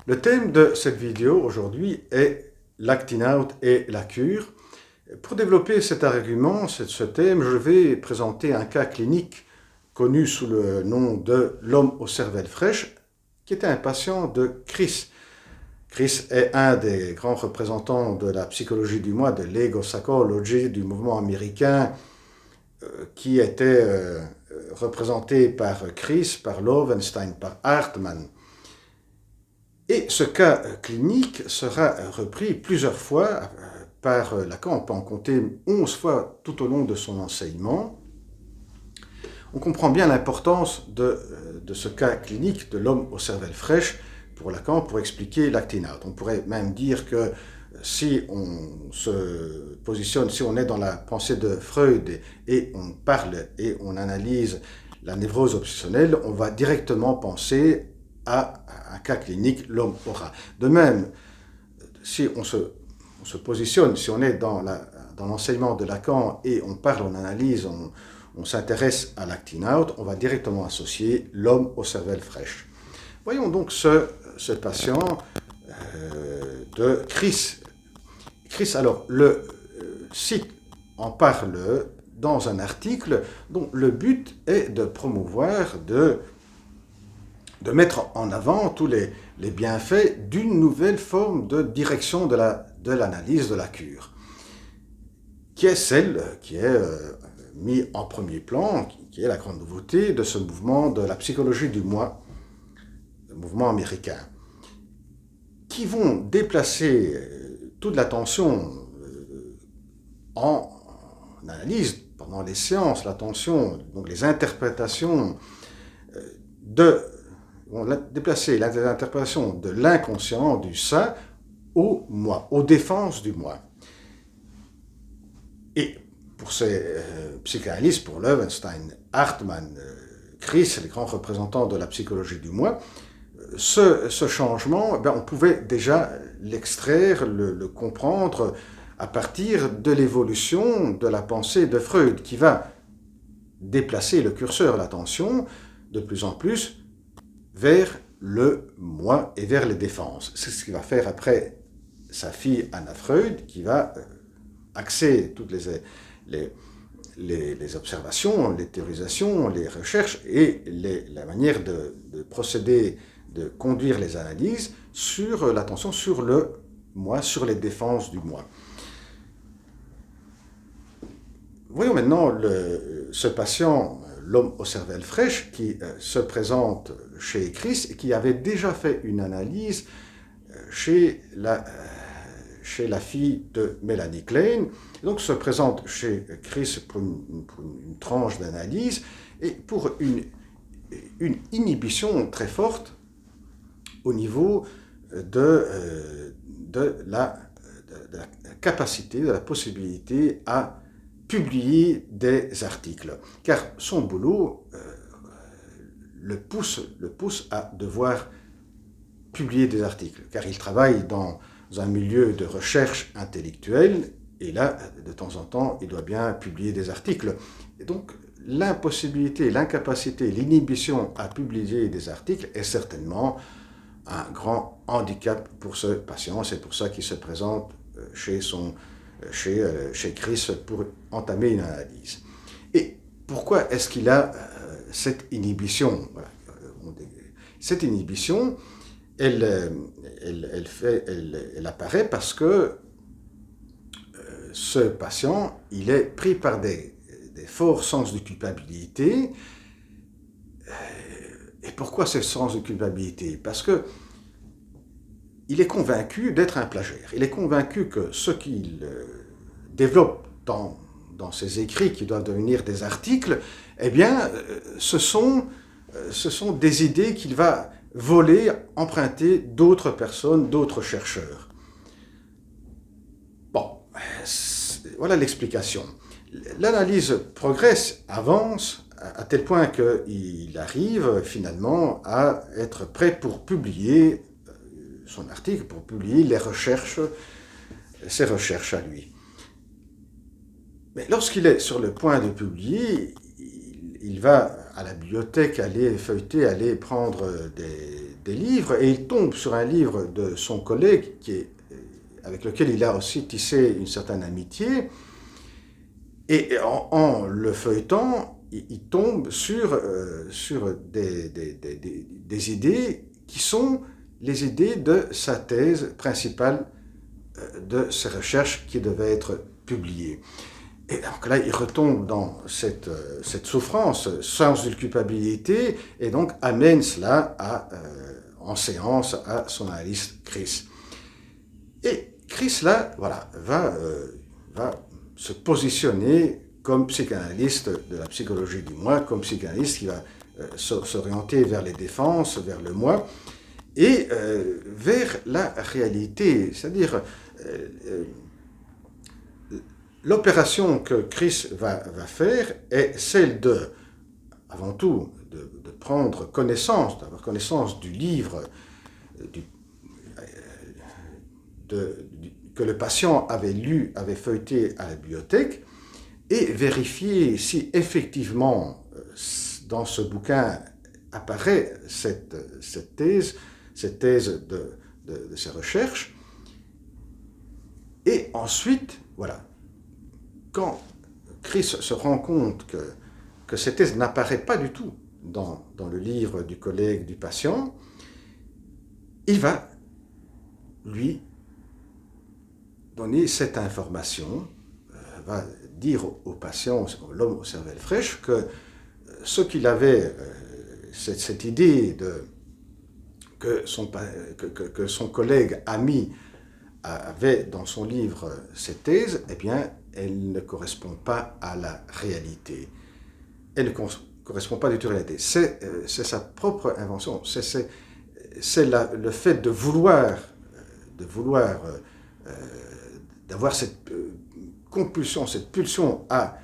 Le thème de cette vidéo aujourd'hui est l'acting out et la cure. Pour développer cet argument, ce thème, je vais présenter un cas clinique connu sous le nom de l'homme aux cervelles fraîches, qui était un patient de Chris. Chris est un des grands représentants de la psychologie du moi, de l'ego psychology, du mouvement américain, qui était représenté par Chris, par Lowenstein, par Hartman. Et ce cas clinique sera repris plusieurs fois par Lacan. On peut en compter 11 fois tout au long de son enseignement. On comprend bien l'importance de ce cas clinique de l'homme aux cervelles fraîches pour Lacan, pour expliquer l'acting out. On pourrait même dire que si on se positionne, si on est dans la pensée de Freud et on parle et on analyse la névrose obsessionnelle, on va directement penser à un cas clinique, l'homme aura. De même, si on se positionne, si on est dans l'enseignement de Lacan et on parle, on analyse, on s'intéresse à l'acting out, on va directement associer l'homme aux cervelles fraîches. Voyons donc ce patient de Chris. Chris, alors, le site en parle dans un article dont le but est de promouvoir, de mettre en avant tous les bienfaits d'une nouvelle forme de direction de l'analyse de la cure, qui est celle qui est mise en premier plan, qui est la grande nouveauté de ce mouvement de la psychologie du moi, le mouvement américain, qui vont déplacer toute l'attention en analyse pendant les séances, l'attention, donc les interprétations vont déplacer l'interprétation de l'inconscient, du ça, au moi, aux défenses du moi. Et pour ces psychanalystes, pour Lowenstein, Hartman, Chris, les grands représentants de la psychologie du moi, ce changement, on pouvait déjà l'extraire, le comprendre à partir de l'évolution de la pensée de Freud, qui va déplacer le curseur, l'attention, de plus en plus vers le moi et vers les défenses. C'est ce qu'il va faire après sa fille Anna Freud, qui va axer toutes les observations, les théorisations, les recherches et la manière de procéder, de conduire les analyses sur l'attention sur le moi, sur les défenses du moi. Voyons maintenant ce patient, l'homme aux cervelles fraîches, qui se présente chez Chris et qui avait déjà fait une analyse chez la fille de Melanie Klein. Donc se présente chez Chris pour une tranche d'analyse et pour une inhibition très forte au niveau de la capacité, de la possibilité à publier des articles. Car son boulot le pousse à devoir publier des articles, car il travaille dans un milieu de recherche intellectuelle, et là, de temps en temps, il doit bien publier des articles. Et donc, l'impossibilité, l'incapacité, l'inhibition à publier des articles est certainement un grand handicap pour ce patient. C'est pour ça qu'il se présente chez Chris pour entamer une analyse. Et pourquoi est-ce qu'il a cette inhibition? Voilà. Cette inhibition, elle apparaît parce que ce patient, il est pris par des forts sens de culpabilité. Et pourquoi ce sens de culpabilité? Parce que il est convaincu d'être un plagiaire. Il est convaincu que ce qu'il développe dans ses écrits, qui doivent devenir des articles, eh bien, ce sont des idées qu'il va voler, emprunter d'autres personnes, d'autres chercheurs. Bon, voilà l'explication. L'analyse progresse, avance, à tel point qu'il arrive finalement à être prêt pour publier son article, pour publier ses recherches à lui. Mais lorsqu'il est sur le point de publier, il va à la bibliothèque aller feuilleter, aller prendre des livres et il tombe sur un livre de son collègue avec lequel il a aussi tissé une certaine amitié. Et en le feuilletant, il tombe sur des idées qui sont les idées de sa thèse principale de ses recherches qui devaient être publiées. Et donc là, il retombe dans cette souffrance, sens de culpabilité, et donc amène cela en séance à son analyste Chris. Et Chris, là, voilà, va se positionner comme psychanalyste de la psychologie du moi, comme psychanalyste qui va s'orienter vers les défenses, vers le moi, et vers la réalité, c'est-à-dire l'opération que Chris va faire est celle avant tout, de prendre connaissance, d'avoir connaissance du livre que le patient avait lu, avait feuilleté à la bibliothèque, et vérifier si effectivement dans ce bouquin apparaît cette thèse de ses recherches. Et ensuite, voilà, quand Chris se rend compte que cette thèse n'apparaît pas du tout dans le livre du collègue du patient, il va lui donner cette information, va dire au patient, l'homme aux cervelles fraîches, que ce qu'il avait, cette idée que son collègue ami avait dans son livre cette thèse, eh bien, elle ne correspond pas à la réalité. Elle ne correspond pas du tout à la réalité. C'est sa propre invention. C'est le fait de vouloir d'avoir cette compulsion, cette pulsion à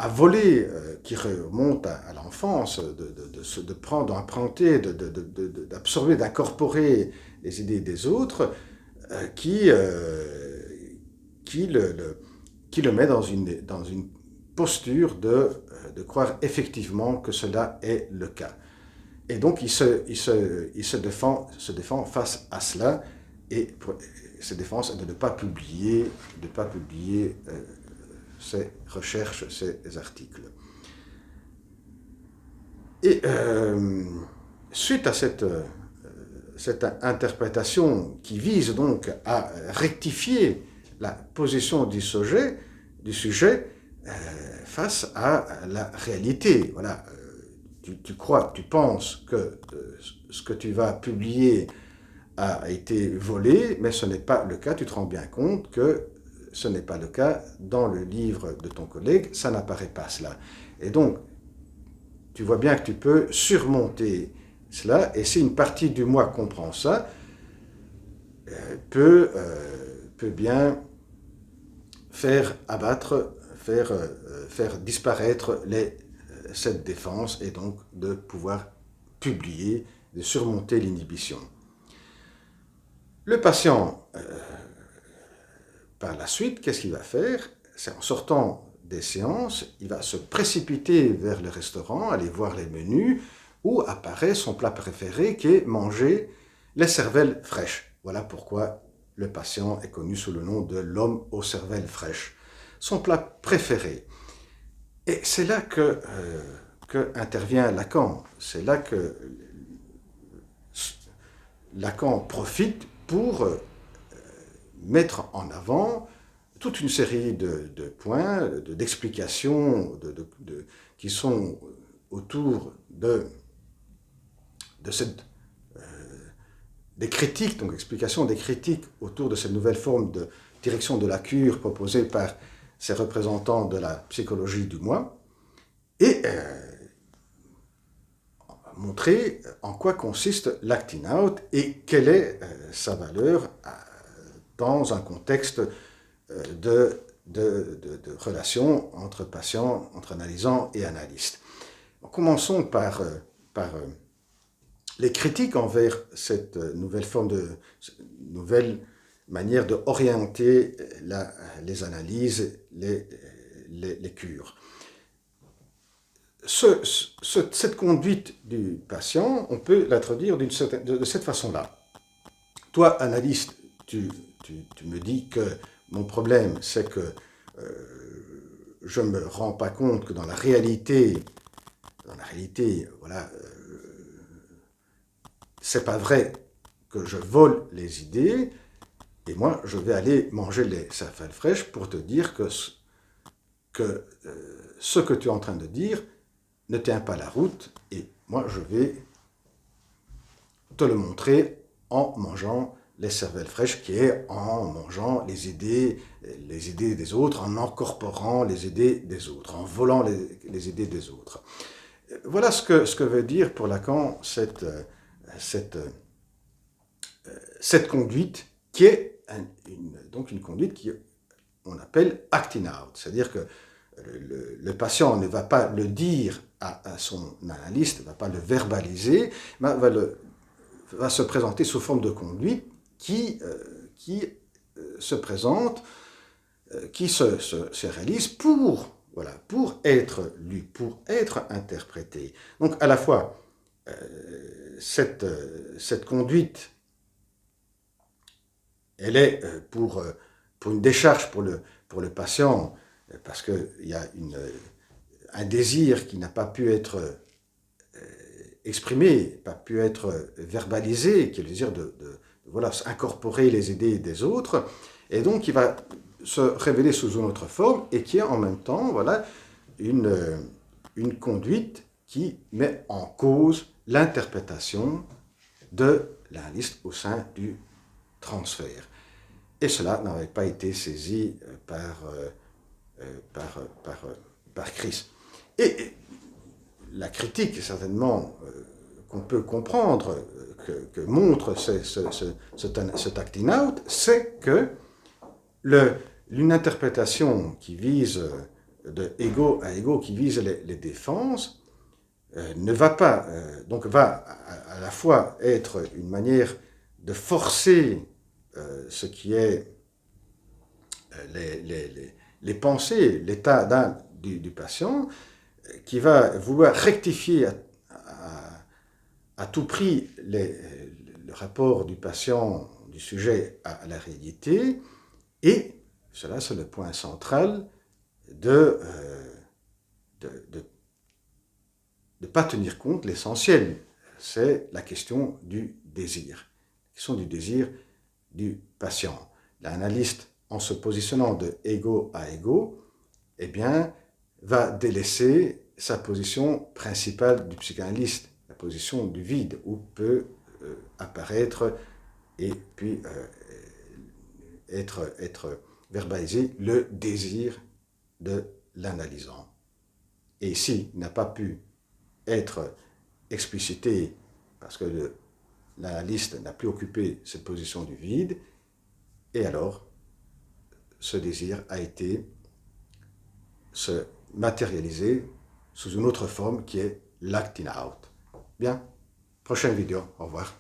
voler qui remonte à l'enfance, de prendre, d'emprunter, d'absorber, d'incorporer les idées des autres, qui le met dans une posture de croire effectivement que cela est le cas. Et donc il se défend face à cela, et sa défense est de ne pas publier ses recherches, ses articles. Et suite à cette interprétation qui vise donc à rectifier la position du sujet face à la réalité. Voilà, tu penses que ce que tu vas publier a été volé, mais ce n'est pas le cas, tu te rends bien compte que ce n'est pas le cas dans le livre de ton collègue, ça n'apparaît pas cela. Et donc, tu vois bien que tu peux surmonter cela, et si une partie du moi comprend ça, peut bien faire disparaître cette défense, et donc de pouvoir publier, de surmonter l'inhibition. Le patient, par la suite, qu'est-ce qu'il va faire? C'est en sortant des séances, il va se précipiter vers le restaurant, aller voir les menus, où apparaît son plat préféré qui est manger les cervelles fraîches. Voilà pourquoi le patient est connu sous le nom de l'homme aux cervelles fraîches. Son plat préféré. Et c'est là que intervient Lacan. C'est là que Lacan profite pour mettre en avant toute une série de points, d'explications qui sont autour des critiques, donc explication des critiques autour de cette nouvelle forme de direction de la cure proposée par ces représentants de la psychologie du moi, et montrer en quoi consiste l'acting out et quelle est sa valeur dans un contexte de relation entre patients, entre analysants et analystes. Commençons par les critiques envers cette nouvelle manière d'orienter les analyses, les cures. cette conduite du patient, on peut l'introduire de cette façon-là. Toi, analyste, tu me dis que mon problème, c'est que je ne me rends pas compte que dans la réalité, voilà, c'est pas vrai que je vole les idées, et moi, je vais aller manger les cervelles fraîches pour te dire que ce que tu es en train de dire ne tient pas la route, et moi, je vais te le montrer en mangeant les cervelles fraîches, qui est en mangeant les idées des autres, en incorporant les idées des autres, en volant les idées des autres. Voilà ce que veut dire pour Lacan cette conduite qui est donc une conduite qu'on appelle acting out. C'est-à-dire que le patient ne va pas le dire à son analyste, ne va pas le verbaliser, mais va se présenter sous forme de conduite qui se présente, qui se réalise pour être lu, pour être interprété. Donc à la fois, cette conduite, elle est pour une décharge pour le patient, parce qu'il y a un désir qui n'a pas pu être exprimé, pas pu être verbalisé, qui est le désir de incorporer les idées des autres, et donc il va se révéler sous une autre forme, et qui est en même temps une conduite qui met en cause l'interprétation de l'analyste au sein du transfert. Et cela n'avait pas été saisi par Chris. Et la critique, certainement, qu'on peut comprendre, que montre cet acting out, c'est que une interprétation qui vise de ego à ego, qui vise les défenses, ne va pas, donc va à la fois être une manière de forcer ce qui est les pensées, l'état du patient, qui va vouloir rectifier à tout prix le rapport du patient, du sujet à la réalité, et cela c'est le point central de ne pas tenir compte, l'essentiel, c'est la question du désir. La question du désir du patient. L'analyste, en se positionnant de ego à ego, eh bien, va délaisser sa position principale du psychanalyste, la position du vide, où peut apparaître et puis être verbalisé le désir de l'analysant. Et ici, il n'a pas pu être explicité parce que l'analyste n'a plus occupé cette position du vide, et alors ce désir a été se matérialiser sous une autre forme qui est l'acting out. Bien, prochaine vidéo, au revoir.